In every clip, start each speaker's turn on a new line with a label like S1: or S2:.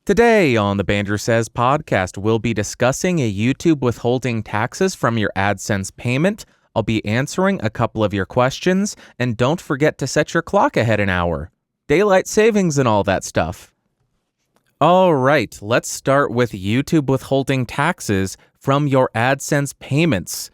S1: Today on the Bandrew Says podcast, we'll be discussing a YouTube withholding taxes from your AdSense payment. I'll be answering a couple of your questions, and don't forget to set your clock ahead an hour. Daylight savings and all that stuff. All right, let's start with YouTube withholding taxes from your AdSense payments.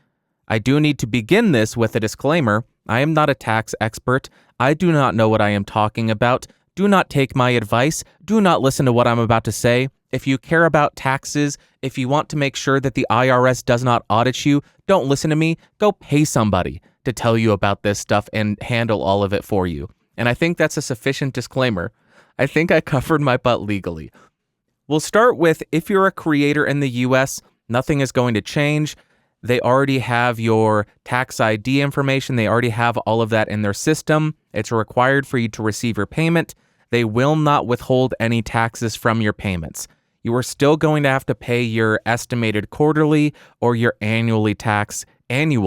S1: I do need to begin this with a disclaimer. I am not a tax expert. I do not know what I am talking about. Do not take my advice. Do not listen to what I'm about to say. If you care about taxes, if you want to make sure that the IRS does not audit you, don't listen to me. Go pay somebody to tell you about this stuff and handle all of it for you. And I think that's a sufficient disclaimer. I think I covered my butt legally. We'll start with if you're a creator in the US, nothing is going to change. They already have your tax ID information. They already have all of that in their system. It's required for you to receive your payment. They will not withhold any taxes from your payments. You are still going to have to pay your estimated quarterly or your annual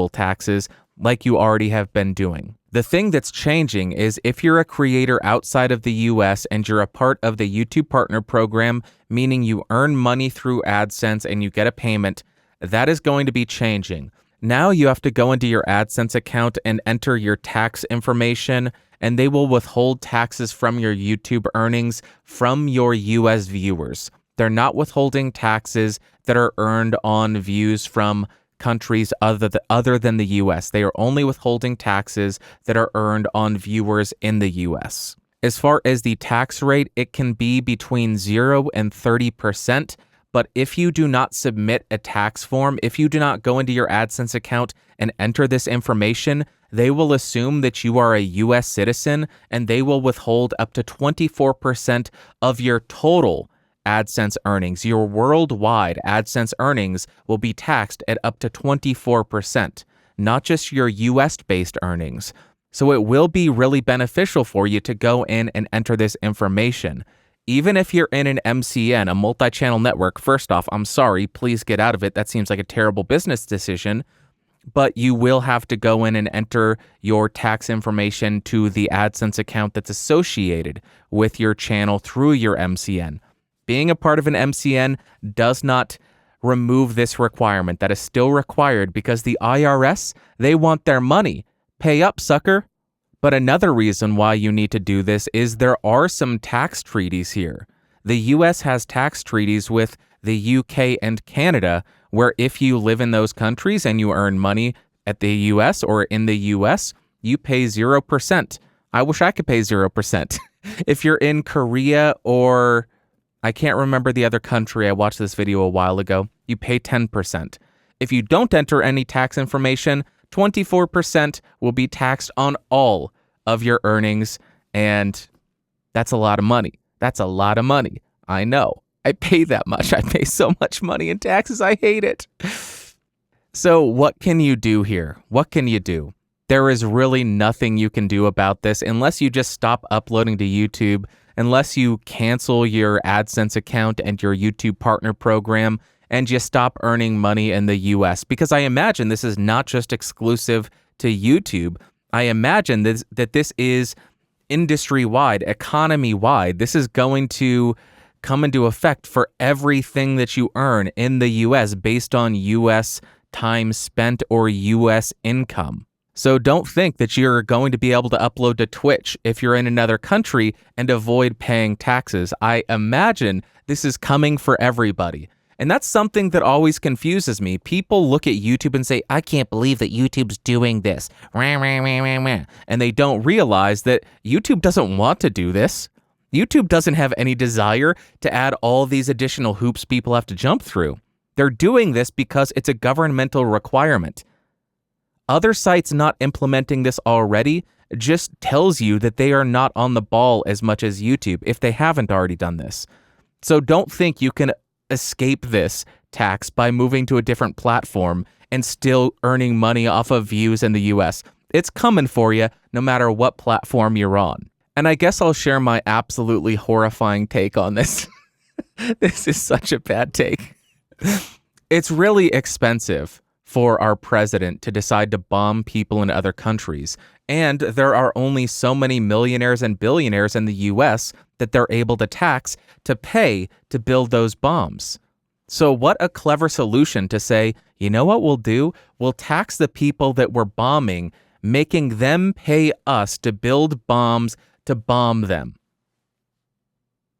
S1: taxes like you already have been doing. The thing that's changing is if you're a creator outside of the US and you're a part of the YouTube Partner Program, meaning you earn money through AdSense and you get a payment, that is going to be changing. Now you have to go into your AdSense account and enter your tax information, and they will withhold taxes from your YouTube earnings from your US viewers. They're not withholding taxes that are earned on views from countries other than the US. They are only withholding taxes that are earned on viewers in the US. As far as the tax rate, it can be between 0 and 30%. But if you do not submit a tax form, if you do not go into your AdSense account and enter this information, they will assume that you are a US citizen and they will withhold up to 24% of your total AdSense earnings. Your worldwide AdSense earnings will be taxed at up to 24%, not just your US-based earnings. So it will be really beneficial for you to go in and enter this information. Even if you're in an MCN, a multi-channel network, first off, I'm sorry, please get out of it. That seems like a terrible business decision. But you will have to go in and enter your tax information to the AdSense account that's associated with your channel through your MCN. Being a part of an MCN does not remove this requirement. That is still required because the IRS, they want their money. Pay up, sucker. But another reason why you need to do this is there are some tax treaties here. The US has tax treaties with the UK and Canada, where if you live in those countries and you earn money at the US or in the US, you pay 0%. I wish I could pay 0%. If you're in Korea or I can't remember the other country, I watched this video a while ago, you pay 10%. If you don't enter any tax information, 24% will be taxed on all of your earnings, and that's a lot of money. That's a lot of money. I know. I pay that much. I pay so much money in taxes. I hate it. So what can you do here? What can you do? There is really nothing you can do about this unless you just stop uploading to YouTube, unless you cancel your AdSense account and your YouTube Partner Program, and you stop earning money in the US. Because I imagine this is not just exclusive to YouTube. I imagine that this is industry-wide, economy-wide. This is going to come into effect for everything that you earn in the US based on US time spent or US income. So don't think that you're going to be able to upload to Twitch if you're in another country and avoid paying taxes. I imagine this is coming for everybody. And that's something that always confuses me. People look at YouTube and say, I can't believe that YouTube's doing this. And they don't realize that YouTube doesn't want to do this. YouTube doesn't have any desire to add all these additional hoops people have to jump through. They're doing this because it's a governmental requirement. Other sites not implementing this already just tells you that they are not on the ball as much as YouTube if they haven't already done this. So don't think you can escape this tax by moving to a different platform and still earning money off of views in the US. It's coming for you no matter what platform you're on. And I guess I'll share my absolutely horrifying take on this. This is such a bad take. It's really expensive for our president to decide to bomb people in other countries. And there are only so many millionaires and billionaires in the US that they're able to tax to pay to build those bombs. So what a clever solution to say, you know what we'll do? We'll tax the people that we're bombing, making them pay us to build bombs to bomb them.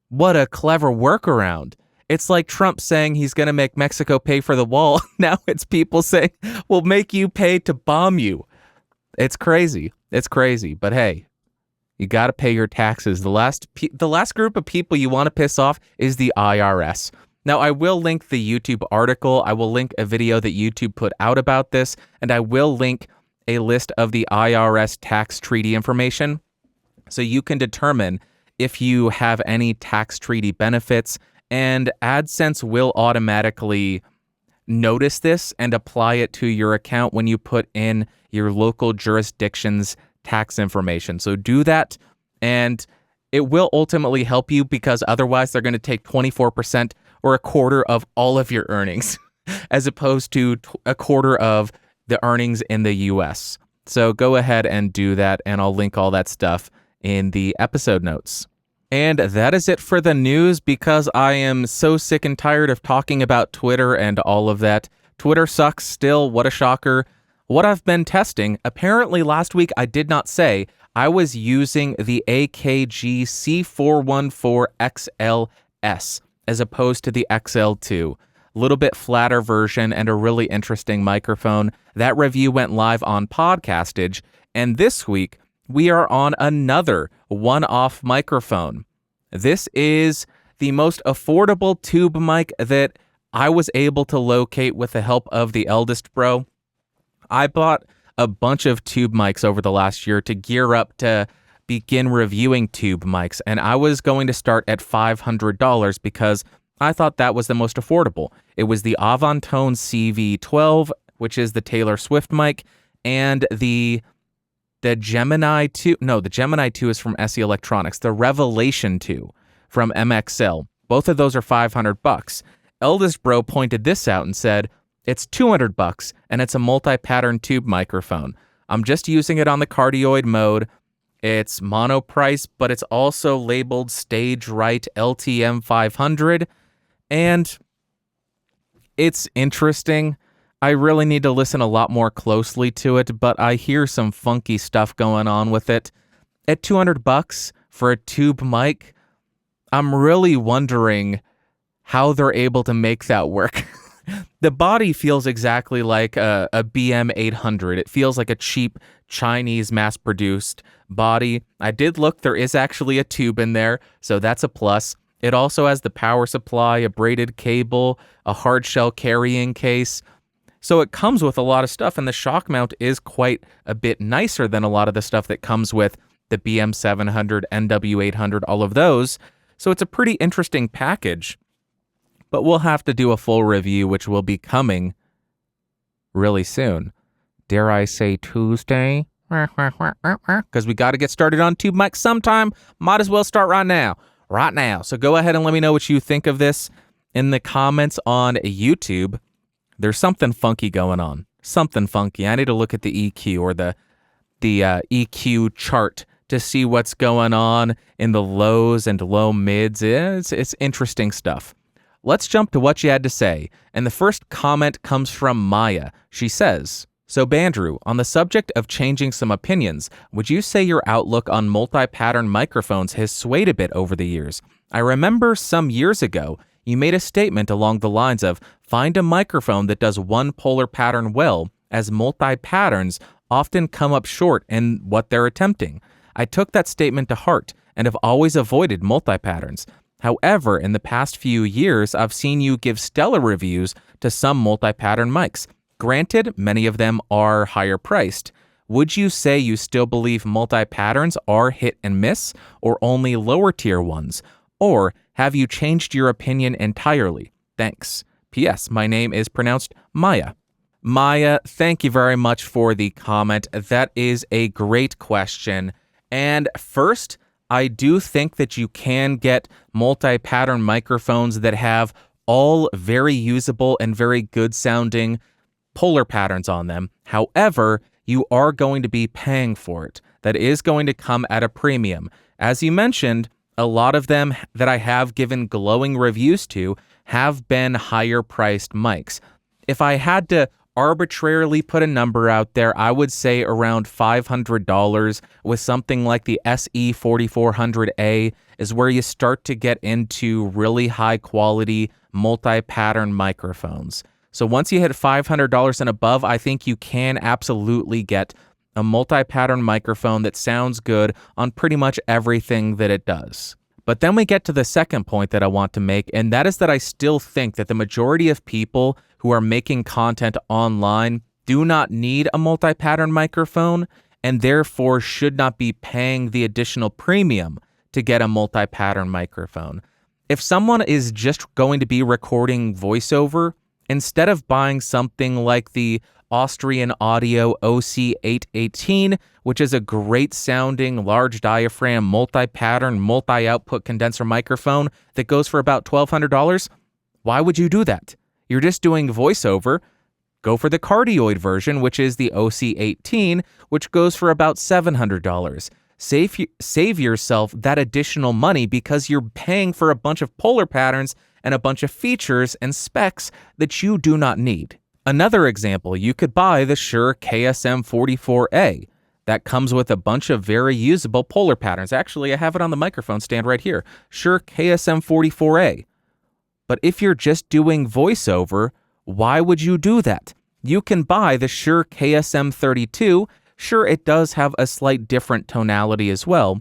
S1: What a clever workaround. It's like Trump saying he's going to make Mexico pay for the wall. Now it's people saying, we'll make you pay to bomb you. It's crazy. It's crazy. But hey, you got to pay your taxes. The last group of people you want to piss off is the IRS. Now, I will link the YouTube article. I will link a video that YouTube put out about this, and I will link a list of the IRS tax treaty information so you can determine if you have any tax treaty benefits, and AdSense will automatically notice this and apply it to your account when you put in your local jurisdiction's tax information. So do that, and it will ultimately help you, because otherwise they're going to take 24% or a quarter of all of your earnings as opposed to a quarter of the earnings in the US. So go ahead and do that, and I'll link all that stuff in the episode notes. And that is it for the news, because I am so sick and tired of talking about Twitter and all of that. Twitter sucks still. What a shocker. What I've been testing, apparently last week I did not say, I was using the AKG C414 XLS as opposed to the XL2. A little bit flatter version and a really interesting microphone. That review went live on Podcastage, and this week we are on another one-off microphone. This is the most affordable tube mic that I was able to locate with the help of the eldest bro. I bought a bunch of tube mics over the last year to gear up to begin reviewing tube mics, and I was going to start at $500 because I thought that was the most affordable. It was the Avantone CV12, which is the Taylor Swift mic, and the Gemini 2. No, the Gemini 2 is from SE Electronics. The Revelation 2 from MXL. Both of those are $500. Eldest bro pointed this out and said, it's $200 and it's a multi-pattern tube microphone. I'm just using it on the cardioid mode. It's mono price, but it's also labeled Stage Right LTM 500. And it's interesting. I really need to listen a lot more closely to it, but I hear some funky stuff going on with it. At $200 for a tube mic, I'm really wondering how they're able to make that work. The body feels exactly like a BM-800. It feels like a cheap Chinese mass-produced body. I did look, there is actually a tube in there, so that's a plus. It also has the power supply, a braided cable, a hard shell carrying case. So it comes with a lot of stuff, and the shock mount is quite a bit nicer than a lot of the stuff that comes with the BM700, NW800, all of those. So it's a pretty interesting package. But we'll have to do a full review, which will be coming really soon. Dare I say Tuesday? Because we got to get started on tube mics sometime. Might as well start right now. Right now. So go ahead and let me know what you think of this in the comments on YouTube. There's something funky going on. Something funky. I need to look at the EQ or the EQ chart to see what's going on in the lows and low mids. It's interesting stuff. Let's jump to what you had to say. And the first comment comes from Maya. She says, so Bandrew, on the subject of changing some opinions, would you say your outlook on multi-pattern microphones has swayed a bit over the years? I remember some years ago, you made a statement along the lines of, find a microphone that does one polar pattern well, as multi-patterns often come up short in what they're attempting. I took that statement to heart and have always avoided multi-patterns. However, in the past few years, I've seen you give stellar reviews to some multi-pattern mics. Granted, many of them are higher priced. Would you say you still believe multi-patterns are hit and miss, or only lower tier ones? Or have you changed your opinion entirely? Thanks. P.S. My name is pronounced Maya. Maya, thank you very much for the comment. That is a great question. And first, I do think that you can get multi-pattern microphones that have all very usable and very good sounding polar patterns on them. However, you are going to be paying for it. That is going to come at a premium. As you mentioned, a lot of them that I have given glowing reviews to have been higher priced mics. If I had to arbitrarily put a number out there, I would say around $500 with something like the SE4400A is where you start to get into really high quality multi-pattern microphones. So once you hit $500 and above, I think you can absolutely get a multi-pattern microphone that sounds good on pretty much everything that it does. But then we get to the second point that I want to make, and that is that I still think that the majority of people who are making content online do not need a multi-pattern microphone and therefore should not be paying the additional premium to get a multi-pattern microphone. If someone is just going to be recording voiceover, instead of buying something like the Austrian Audio OC818, which is a great sounding, large diaphragm, multi-pattern, multi-output condenser microphone that goes for about $1,200, why would you do that? You're just doing voiceover. Go for the cardioid version, which is the OC18, which goes for about $700. Save yourself that additional money because you're paying for a bunch of polar patterns and a bunch of features and specs that you do not need. Another example, you could buy the Shure KSM44A. That comes with a bunch of very usable polar patterns. Actually, I have it on the microphone stand right here. Shure KSM44A. But if you're just doing voiceover, why would you do that? You can buy the Shure KSM32. Sure, it does have a slight different tonality as well,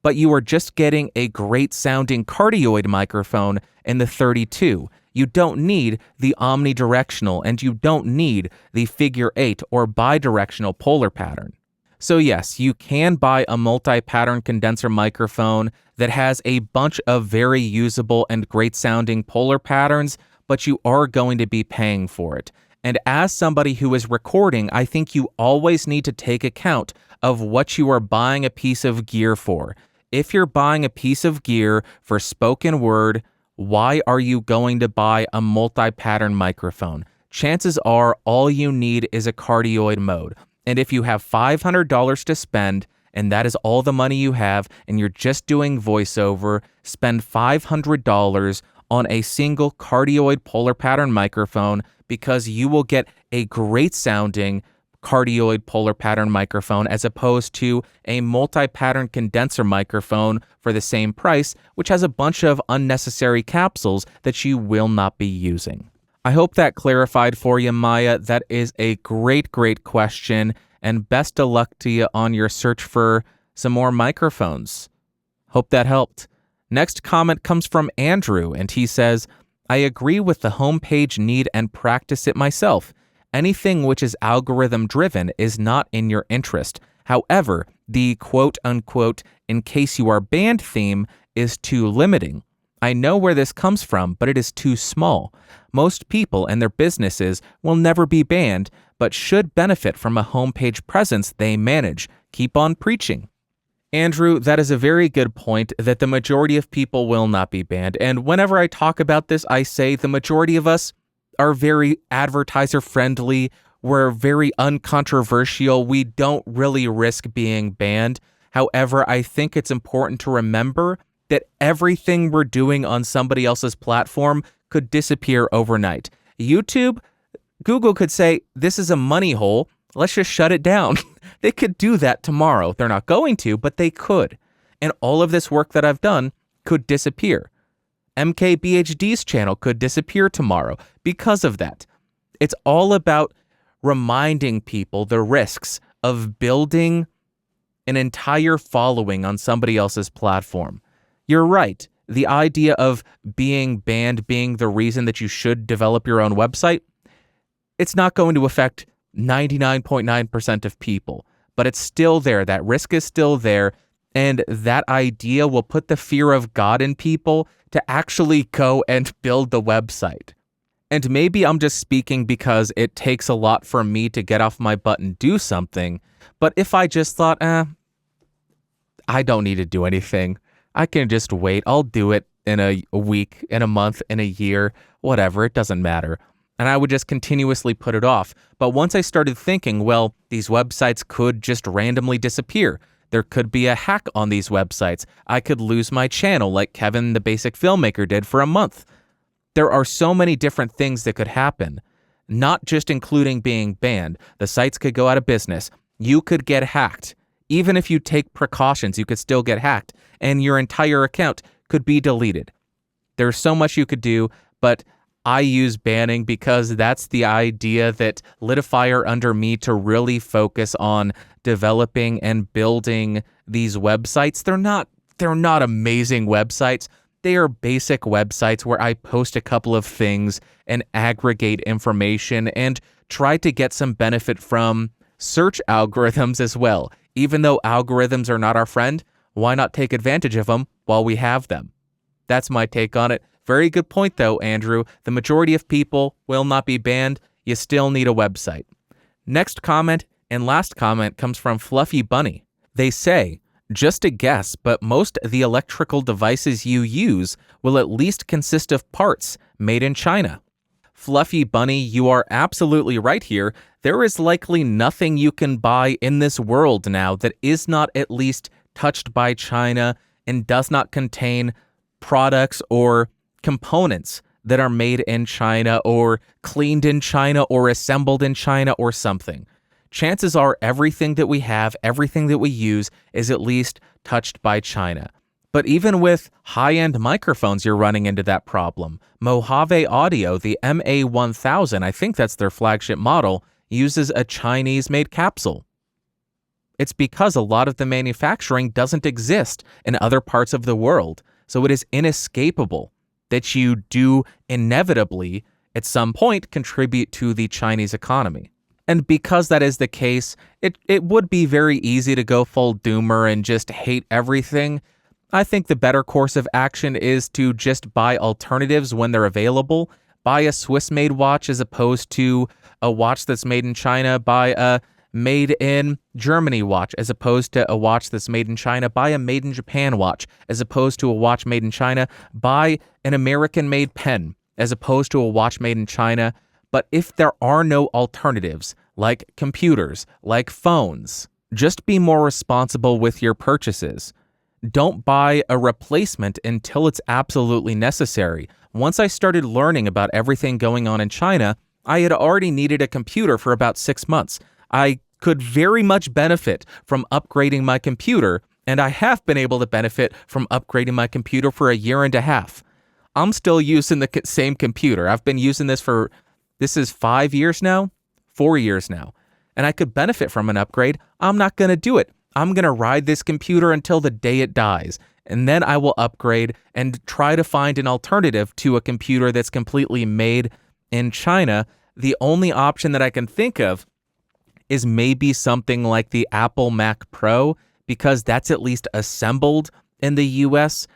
S1: but you are just getting a great sounding cardioid microphone in the 32. You don't need the omnidirectional and you don't need the figure 8 or bidirectional polar pattern. So yes, you can buy a multi-pattern condenser microphone that has a bunch of very usable and great sounding polar patterns, but you are going to be paying for it. And as somebody who is recording, I think you always need to take account of what you are buying a piece of gear for. If you're buying a piece of gear for spoken word, why are you going to buy a multi-pattern microphone? Chances are all you need is a cardioid mode. And if you have $500 to spend, and that is all the money you have, and you're just doing voiceover, spend $500 on a single cardioid polar pattern microphone because you will get a great sounding cardioid polar pattern microphone as opposed to a multi-pattern condenser microphone for the same price, which has a bunch of unnecessary capsules that you will not be using. I hope that clarified for you, Maya. That is a great question, and best of luck to you on your search for some more microphones. Hope that helped. Next comment comes from Andrew, and he says, I agree with the homepage need and practice it myself. Anything which is algorithm driven is not in your interest. However, the quote unquote, in case you are banned theme is too limiting. I know where this comes from, but it is too small. Most people and their businesses will never be banned, but should benefit from a homepage presence they manage. Keep on preaching. Andrew, that is a very good point that the majority of people will not be banned. And whenever I talk about this, I say the majority of us are very advertiser friendly. We're very uncontroversial. We don't really risk being banned. However, I think it's important to remember that everything we're doing on somebody else's platform could disappear overnight. YouTube, Google could say, this is a money hole. Let's just shut it down. They could do that tomorrow. They're not going to, but they could. And all of this work that I've done could disappear. MKBHD's channel could disappear tomorrow because of that. It's all about reminding people the risks of building an entire following on somebody else's platform. You're right. The idea of being banned being the reason that you should develop your own website, it's not going to affect 99.9% of people, but it's still there. That risk is still there. And that idea will put the fear of God in people to actually go and build the website. And maybe I'm just speaking because it takes a lot for me to get off my butt and do something. But if I just thought, I don't need to do anything. I can just wait. I'll do it in a week, in a month, in a year, whatever. It doesn't matter. And I would just continuously put it off. But once I started thinking, well, these websites could just randomly disappear. There could be a hack on these websites. I could lose my channel like Kevin, the basic filmmaker, did for a month. There are so many different things that could happen, not just including being banned. The sites could go out of business. You could get hacked. Even if you take precautions, you could still get hacked, and your entire account could be deleted. There's so much you could do, but I use banning because that's the idea that lit a fire under me to really focus on developing and building these websites. They're not amazing websites. They are basic websites where I post a couple of things and aggregate information and try to get some benefit from search algorithms as well. Even though algorithms are not our friend, why not take advantage of them while we have them? That's my take on it. Very good point, though, Andrew. The majority of people will not be banned. You still need a website. Next comment and last comment comes from Fluffy Bunny. They say, just a guess, but most of the electrical devices you use will at least consist of parts made in China. Fluffy Bunny, you are absolutely right here. There is likely nothing you can buy in this world now that is not at least touched by China and does not contain products or components that are made in China or cleaned in China or assembled in China or something. Chances are everything that we have, everything that we use is at least touched by China. But even with high-end microphones, you're running into that problem. Mojave Audio, the MA1000, I think that's their flagship model, uses a Chinese-made capsule. It's because a lot of the manufacturing doesn't exist in other parts of the world, so it is inescapable that you do inevitably, at some point, contribute to the Chinese economy. And because that is the case, it would be very easy to go full doomer and just hate everything. I think the better course of action is to just buy alternatives when they're available. Buy a Swiss-made watch as opposed to a watch that's made in China. Buy a made in Germany watch as opposed to a watch that's made in China. Buy a made in Japan watch as opposed to a watch made in China. Buy an American-made pen as opposed to a watch made in China. But if there are no alternatives, like computers, like phones, just be more responsible with your purchases. Don't buy a replacement until it's absolutely necessary. Once I started learning about everything going on in China, I had already needed a computer for about 6 months. I could very much benefit from upgrading my computer, and I have been able to benefit from upgrading my computer for a year and a half. I'm still using the same computer. I've been using this is 5 years now, 4 years now, and I could benefit from an upgrade. I'm not going to do it. I'm going to ride this computer until the day it dies, and then I will upgrade and try to find an alternative to a computer that's completely made in China. The only option that I can think of is maybe something like the Apple Mac Pro, because that's at least assembled in the US.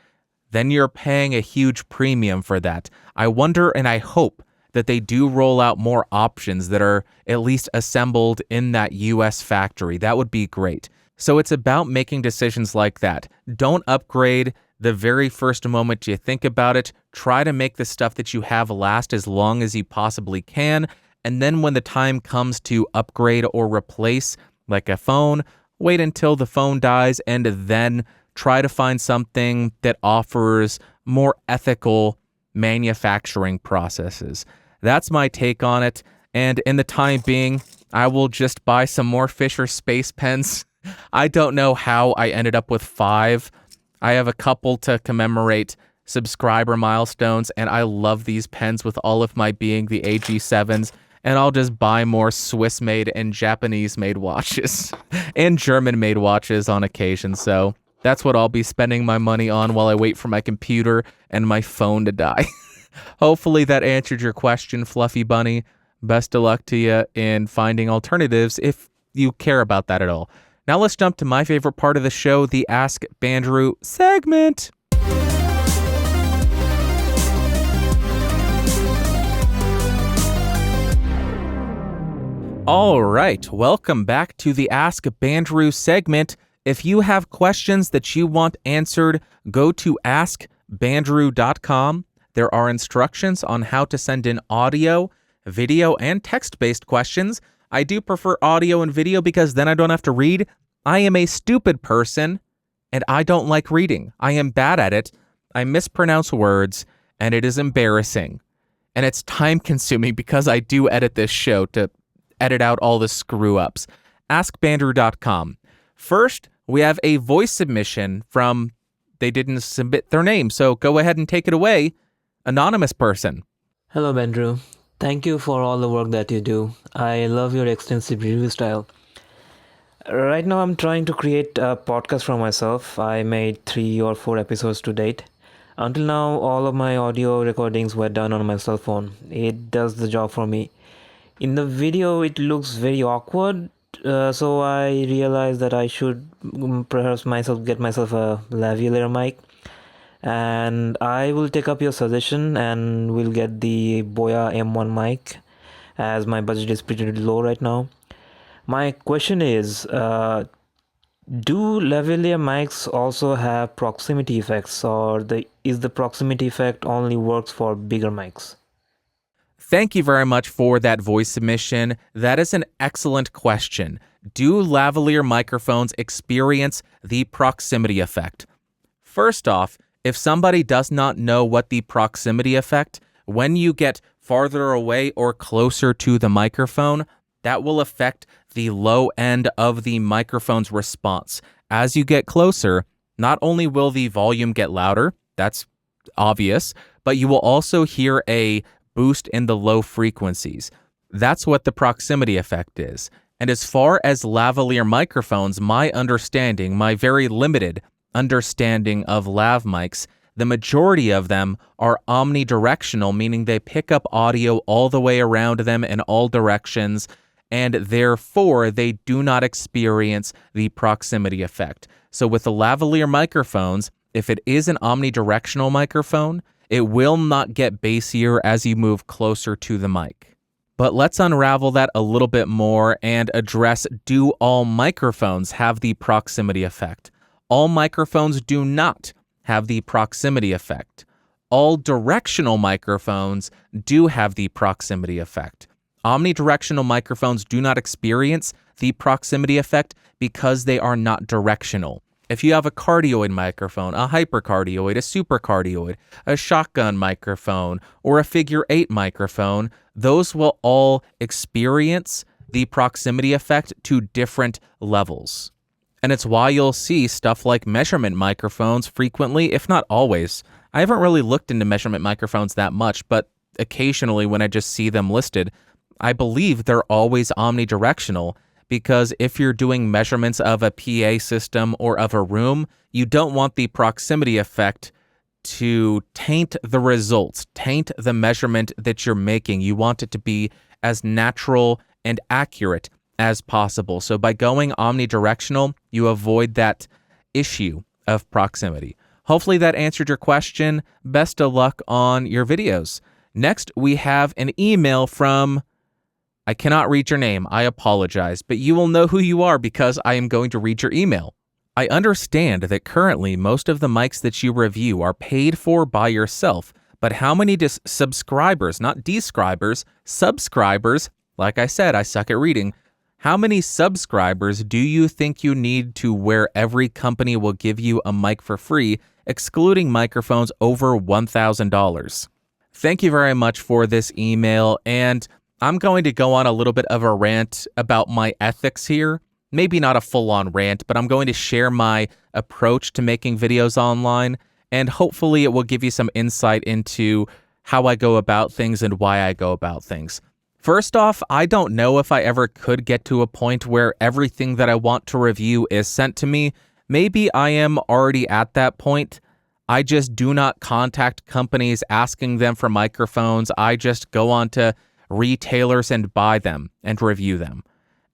S1: Then you're paying a huge premium for that. I wonder and I hope that they do roll out more options that are at least assembled in that US factory. That would be great. So it's about making decisions like that. Don't upgrade the very first moment you think about it. Try to make the stuff that you have last as long as you possibly can. And then when the time comes to upgrade or replace, like a phone, wait until the phone dies and then try to find something that offers more ethical manufacturing processes. That's my take on it. And in the time being, I will just buy some more Fisher Space pens. I don't know how I ended up with 5. I have a couple to commemorate subscriber milestones, and I love these pens with all of my being, the AG7s, and I'll just buy more Swiss-made and Japanese-made watches and German-made watches on occasion. So that's what I'll be spending my money on while I wait for my computer and my phone to die. Hopefully that answered your question, Fluffy Bunny. Best of luck to you in finding alternatives if you care about that at all. Now let's jump to my favorite part of the show, the Ask Bandrew segment. All right, welcome back to the Ask Bandrew segment. If you have questions that you want answered, go to askbandrew.com. There are instructions on how to send in audio, video and text-based questions. I do prefer audio and video because then I don't have to read. I am a stupid person, and I don't like reading. I am bad at it. I mispronounce words, and it is embarrassing. And it's time-consuming because I do edit this show to edit out all the screw-ups. AskBandrew.com. First, we have a voice submission from, they didn't submit their name, so go ahead and take it away, anonymous person.
S2: Hello, Bandrew. Thank you for all the work that you do. I love your extensive review style. Right now, I'm trying to create a podcast for myself. I made 3 or 4 episodes to date. Until now, all of my audio recordings were done on my cell phone. It does the job for me. In the video, it looks very awkward, so I realized that I should perhaps get myself a lavalier mic. And I will take up your suggestion and will get the Boya M1 mic, as my budget is pretty low right now. My question is, do lavalier mics also have proximity effects, or is the proximity effect only works for bigger mics?
S1: Thank you very much for that voice submission. That is an excellent question. Do lavalier microphones experience the proximity effect? First off, if somebody does not know what the proximity effect, when you get farther away or closer to the microphone, that will affect the low end of the microphone's response. As you get closer, not only will the volume get louder, that's obvious, but you will also hear a boost in the low frequencies. That's what the proximity effect is. And as far as lavalier microphones, my very limited understanding of lav mics, the majority of them are omnidirectional, meaning they pick up audio all the way around them in all directions, and therefore they do not experience the proximity effect. So with the lavalier microphones, if it is an omnidirectional microphone, it will not get bassier as you move closer to the mic. But let's unravel that a little bit more and address, do all microphones have the proximity effect? All microphones do not have the proximity effect. All directional microphones do have the proximity effect. Omnidirectional microphones do not experience the proximity effect because they are not directional. If you have a cardioid microphone, a hypercardioid, a supercardioid, a shotgun microphone, or a figure 8 microphone, those will all experience the proximity effect to different levels. And it's why you'll see stuff like measurement microphones frequently, if not always. I haven't really looked into measurement microphones that much, but occasionally when I just see them listed, I believe they're always omnidirectional, because if you're doing measurements of a PA system or of a room, you don't want the proximity effect to taint the results, taint the measurement that you're making. You want it to be as natural and accurate as possible. So by going omnidirectional, you avoid that issue of proximity. Hopefully that answered your question. Best of luck on your videos. Next, we have an email from, I cannot read your name, I apologize, but you will know who you are because I am going to read your email. I understand that currently most of the mics that you review are paid for by yourself, but how many subscribers, not describers, subscribers, like I said, I suck at reading, how many subscribers do you think you need to where every company will give you a mic for free, excluding microphones over $1,000? Thank you very much for this email, and I'm going to go on a little bit of a rant about my ethics here. Maybe not a full-on rant, but I'm going to share my approach to making videos online, and hopefully it will give you some insight into how I go about things and why I go about things. First off, I don't know if I ever could get to a point where everything that I want to review is sent to me. Maybe I am already at that point. I just do not contact companies asking them for microphones. I just go on to retailers and buy them and review them.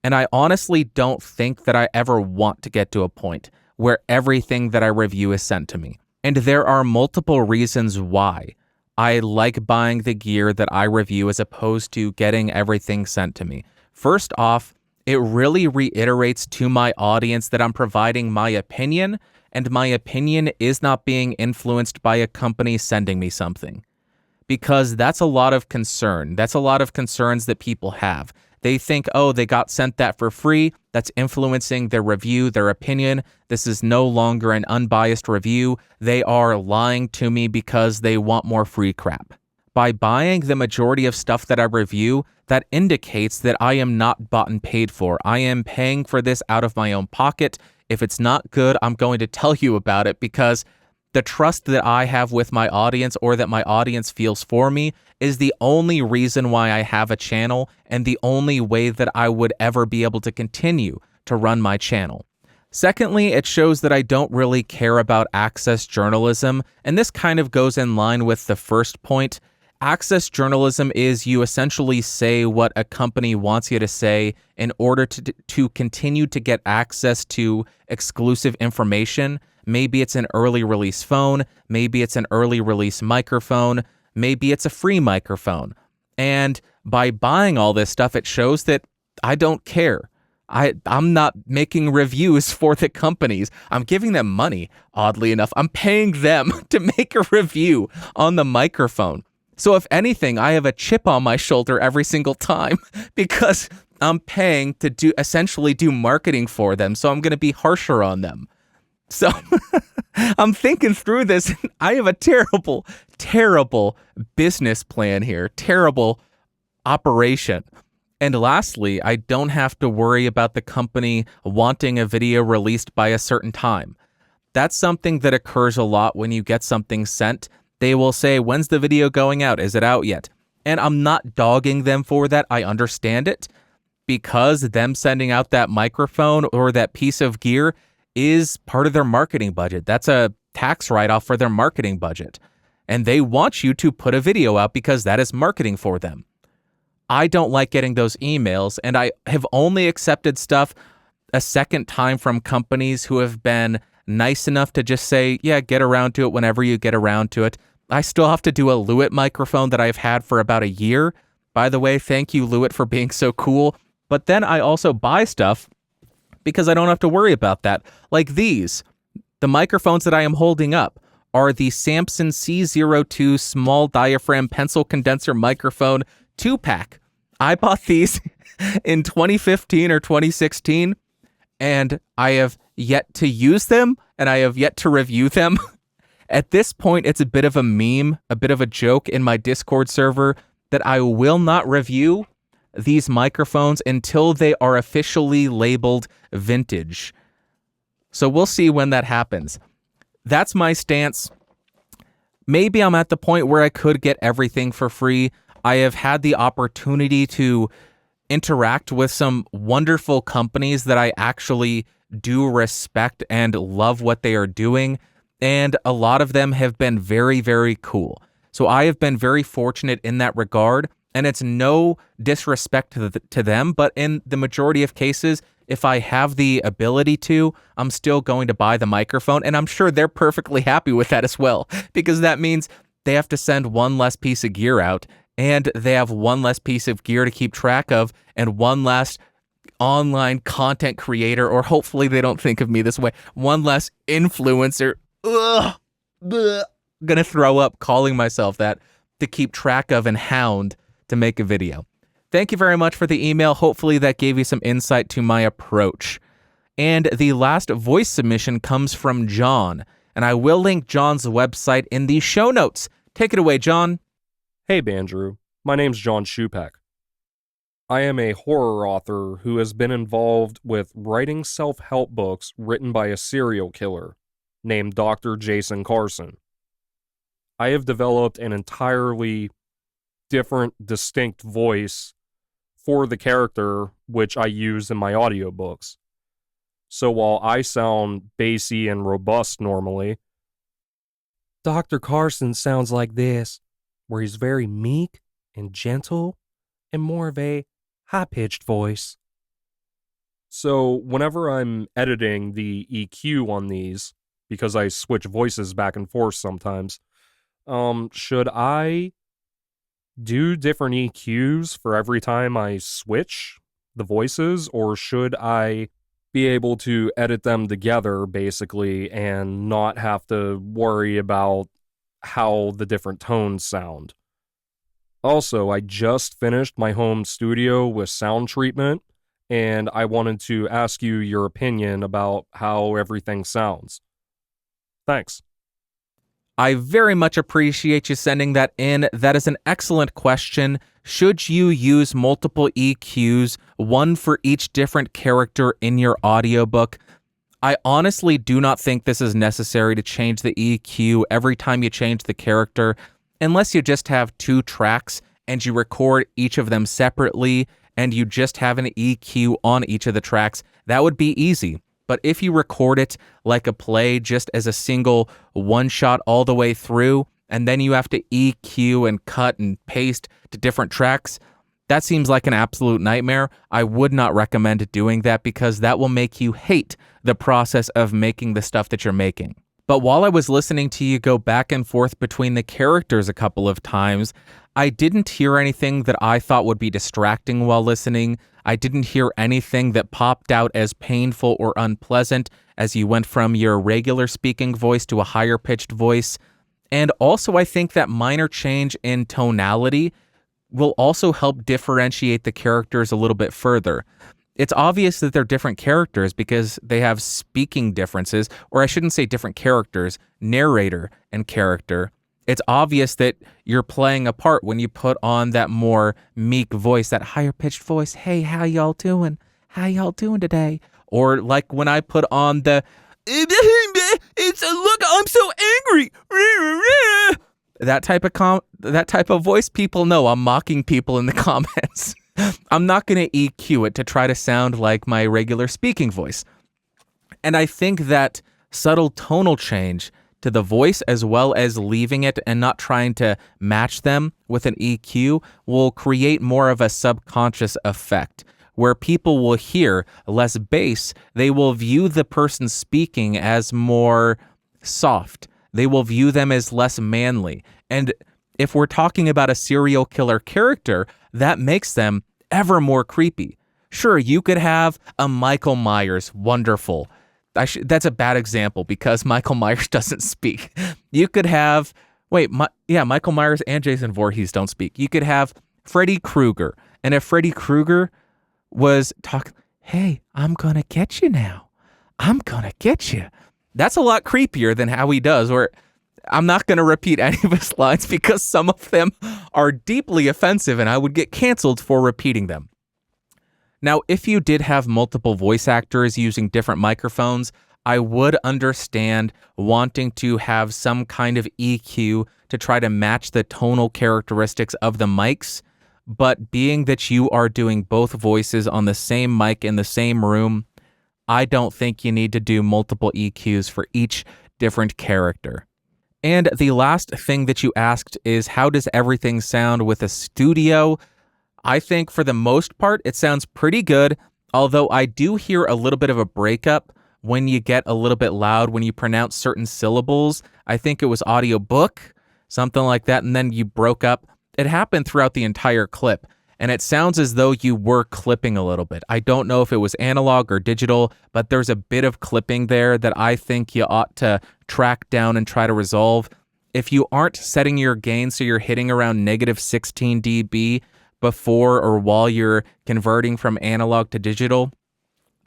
S1: And I honestly don't think that I ever want to get to a point where everything that I review is sent to me. And there are multiple reasons why I like buying the gear that I review as opposed to getting everything sent to me. First off, it really reiterates to my audience that I'm providing my opinion, and my opinion is not being influenced by a company sending me something. because that's a lot of concern. That's a lot of concerns that people have. They think, oh, they got sent that for free. That's influencing their review, their opinion. This is no longer an unbiased review. They are lying to me because they want more free crap. By buying the majority of stuff that I review, that indicates that I am not bought and paid for. I am paying for this out of my own pocket. If it's not good, I'm going to tell you about it, because the trust that I have with my audience, or that my audience feels for me, is the only reason why I have a channel, and the only way that I would ever be able to continue to run my channel. Secondly, it shows that I don't really care about access journalism, and this kind of goes in line with the first point. Access journalism is you essentially say what a company wants you to say in order to continue to get access to exclusive information. Maybe it's an early release phone, maybe it's an early release microphone, maybe it's a free microphone. And by buying all this stuff, it shows that I don't care. I'm not making reviews for the companies. I'm giving them money, oddly enough. I'm paying them to make a review on the microphone. So if anything, I have a chip on my shoulder every single time because I'm paying to essentially do marketing for them. So I'm going to be harsher on them. So I'm thinking through this. I have a terrible, terrible business plan here. Terrible operation. And lastly, I don't have to worry about the company wanting a video released by a certain time. That's something that occurs a lot when you get something sent. They will say, when's the video going out? Is it out yet? And I'm not dogging them for that. I understand it, because them sending out that microphone or that piece of gear is part of their marketing budget. That's a tax write-off for their marketing budget. And they want you to put a video out because that is marketing for them. I don't like getting those emails, and I have only accepted stuff a second time from companies who have been nice enough to just say, yeah, get around to it whenever you get around to it. I still have to do a Lewitt microphone that I've had for about a year. By the way, thank you, Lewitt, for being so cool. But then I also buy stuff because I don't have to worry about that. Like these. The microphones that I am holding up are the Samson C02 small diaphragm pencil condenser microphone 2-pack. I bought these in 2015 or 2016, and I have yet to use them, and I have yet to review them. At this point, it's a bit of a meme, a bit of a joke in my Discord server that I will not review these microphones until they are officially labeled vintage. So we'll see when that happens. That's my stance. Maybe I'm at the point where I could get everything for free. I have had the opportunity to interact with some wonderful companies that I actually do respect and love what they are doing. And a lot of them have been very, very cool. So I have been very fortunate in that regard. And it's no disrespect to them, but in the majority of cases, if I have the ability to, I'm still going to buy the microphone. And I'm sure they're perfectly happy with that as well, because that means they have to send one less piece of gear out, and they have one less piece of gear to keep track of, and one less online content creator, or hopefully they don't think of me this way, one less influencer. Ugh, bleh, gonna throw up calling myself that, to keep track of and hound to make a video. Thank you very much for the email. Hopefully that gave you some insight to my approach. And the last voice submission comes from John, and I will link John's website in the show notes. Take it away, John.
S3: Hey, Bandrew. My name's John Shupak. I am a horror author who has been involved with writing self-help books written by a serial killer named Dr. Jason Carson. I have developed an entirely different, distinct voice for the character, which I use in my audiobooks. So while I sound bassy and robust normally, Dr. Carson sounds like this, where he's very meek and gentle and more of a high-pitched voice. So whenever I'm editing the EQ on these, because I switch voices back and forth sometimes, should I do different EQs for every time I switch the voices, or should I be able to edit them together, basically, and not have to worry about how the different tones sound? Also, I just finished my home studio with sound treatment, and I wanted to ask you your opinion about how everything sounds. Thanks.
S1: I very much appreciate you sending that in. That is an excellent question. Should you use multiple EQs, one for each different character in your audiobook? I honestly do not think this is necessary to change the EQ every time you change the character, unless you just have 2 tracks and you record each of them separately and you just have an EQ on each of the tracks. That would be easy. But if you record it like a play just as a single one shot all the way through, and then you have to EQ and cut and paste to different tracks, that seems like an absolute nightmare. I would not recommend doing that because that will make you hate the process of making the stuff that you're making. But while I was listening to you go back and forth between the characters a couple of times, I didn't hear anything that I thought would be distracting while listening. I didn't hear anything that popped out as painful or unpleasant as you went from your regular speaking voice to a higher pitched voice. And also, I think that minor change in tonality will also help differentiate the characters a little bit further. It's obvious that they're different characters because they have speaking differences, or I shouldn't say different characters, narrator and character. It's obvious that you're playing a part when you put on that more meek voice, that higher pitched voice. Hey, how y'all doing? How y'all doing today? Or like when I put on the, look, I'm so angry. That type of voice, people know I'm mocking people in the comments. I'm not going to EQ it to try to sound like my regular speaking voice. And I think that subtle tonal change to the voice, as well as leaving it and not trying to match them with an EQ, will create more of a subconscious effect where people will hear less bass. They will view the person speaking as more soft. They will view them as less manly. And if we're talking about a serial killer character, that makes them ever more creepy. Sure, you could have a Michael Myers, wonderful. That's a bad example because Michael Myers doesn't speak. You could have, Michael Myers and Jason Voorhees don't speak. You could have Freddy Krueger. And if Freddy Krueger was talking, hey, I'm going to get you now. I'm going to get you. That's a lot creepier than how he does, where I'm not going to repeat any of his lines because some of them are deeply offensive and I would get canceled for repeating them. Now, if you did have multiple voice actors using different microphones, I would understand wanting to have some kind of EQ to try to match the tonal characteristics of the mics, but being that you are doing both voices on the same mic in the same room, I don't think you need to do multiple EQs for each different character. And the last thing that you asked is, how does everything sound with a studio? I think for the most part, it sounds pretty good, although I do hear a little bit of a breakup when you get a little bit loud, when you pronounce certain syllables. I think it was audiobook, something like that, and then you broke up. It happened throughout the entire clip, and it sounds as though you were clipping a little bit. I don't know if it was analog or digital, but there's a bit of clipping there that I think you ought to track down and try to resolve. If you aren't setting your gain so you're hitting around negative 16 dB before or while you're converting from analog to digital,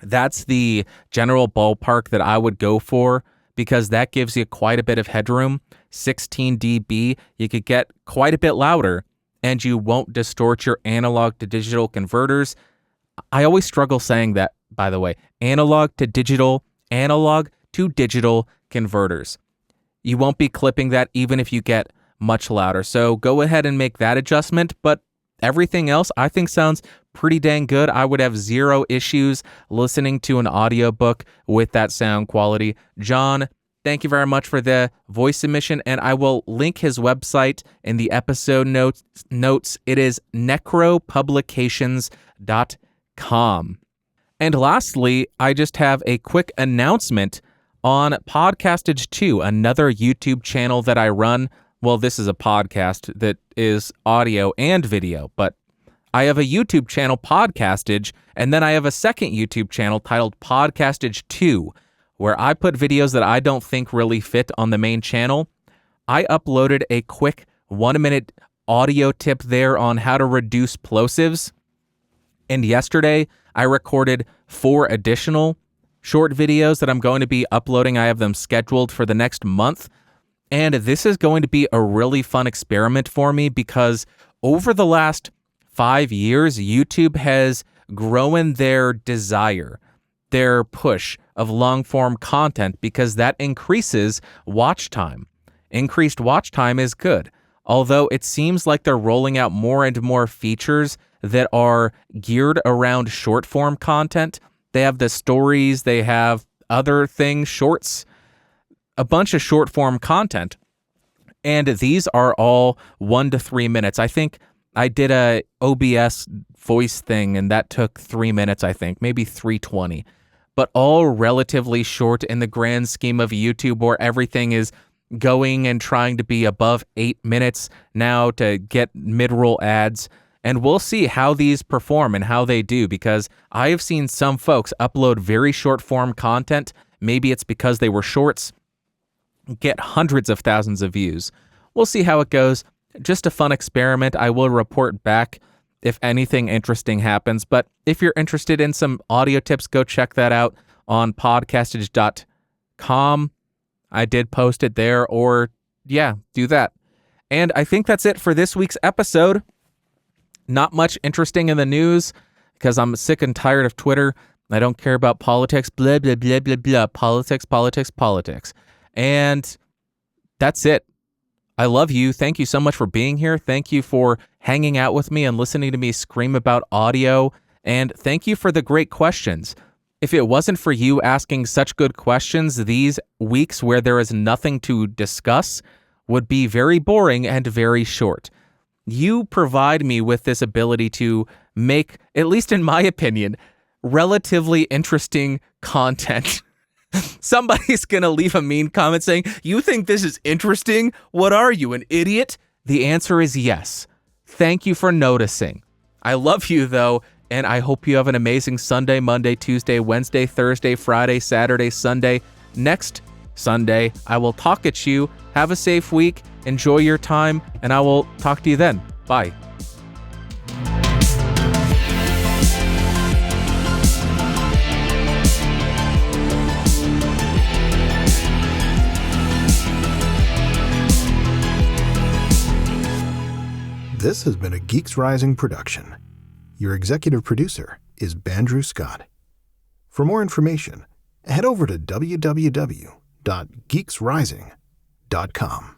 S1: that's the general ballpark that I would go for, because that gives you quite a bit of headroom. 16 dB, you could get quite a bit louder and you won't distort your analog to digital converters. I always struggle saying that, by the way. Analog to digital converters. You won't be clipping that even if you get much louder. So go ahead and make that adjustment, but everything else I think sounds pretty dang good. I would have zero issues listening to an audiobook with that sound quality. John, thank you very much for the voice submission, and I will link his website in the episode notes. It is necropublications.com. And lastly, I just have a quick announcement on Podcastage 2, another YouTube channel that I run. Well, this is a podcast that is audio and video, but I have a YouTube channel, Podcastage, and then I have a second YouTube channel titled Podcastage 2, where I put videos that I don't think really fit on the main channel. I uploaded a quick 1-minute audio tip there on how to reduce plosives. And yesterday, I recorded 4 additional short videos that I'm going to be uploading. I have them scheduled for the next month. And this is going to be a really fun experiment for me because over the last 5 years, YouTube has grown their desire, their push of long-form content because that increases watch time. Increased watch time is good, although it seems like they're rolling out more and more features that are geared around short-form content. They have the stories, they have other things, shorts, a bunch of short-form content, and these are all 1 to 3 minutes. I think I did a OBS voice thing, and that took 3 minutes, I think, maybe 3:20, but all relatively short in the grand scheme of YouTube, where everything is going and trying to be above 8 minutes now to get mid-roll ads. And we'll see how these perform and how they do, because I have seen some folks upload very short-form content. Maybe it's because they were shorts, get hundreds of thousands of views. We'll see how it goes. Just a fun experiment. I will report back if anything interesting happens. But if you're interested in some audio tips, go check that out on podcastage.com. I did post it there, or yeah, do that. And I think that's it for this week's episode. Not much interesting in the news because I'm sick and tired of Twitter. I don't care about politics, blah, blah, blah, blah, blah, politics. And that's it. I love you. Thank you so much for being here. Thank you for hanging out with me and listening to me scream about audio. And thank you for the great questions. If it wasn't for you asking such good questions, these weeks where there is nothing to discuss would be very boring and very short. You provide me with this ability to make, at least in my opinion, relatively interesting content. Somebody's going to leave a mean comment saying, "You think this is interesting? What are you, an idiot?" The answer is yes. Thank you for noticing. I love you, though, and I hope you have an amazing Sunday, Monday, Tuesday, Wednesday, Thursday, Friday, Saturday, Sunday. Next Sunday, I will talk at you. Have a safe week. Enjoy your time, and I will talk to you then. Bye.
S4: This has been a Geeks Rising production. Your executive producer is Bandrew Scott. For more information, head over to www.geeksrising.com.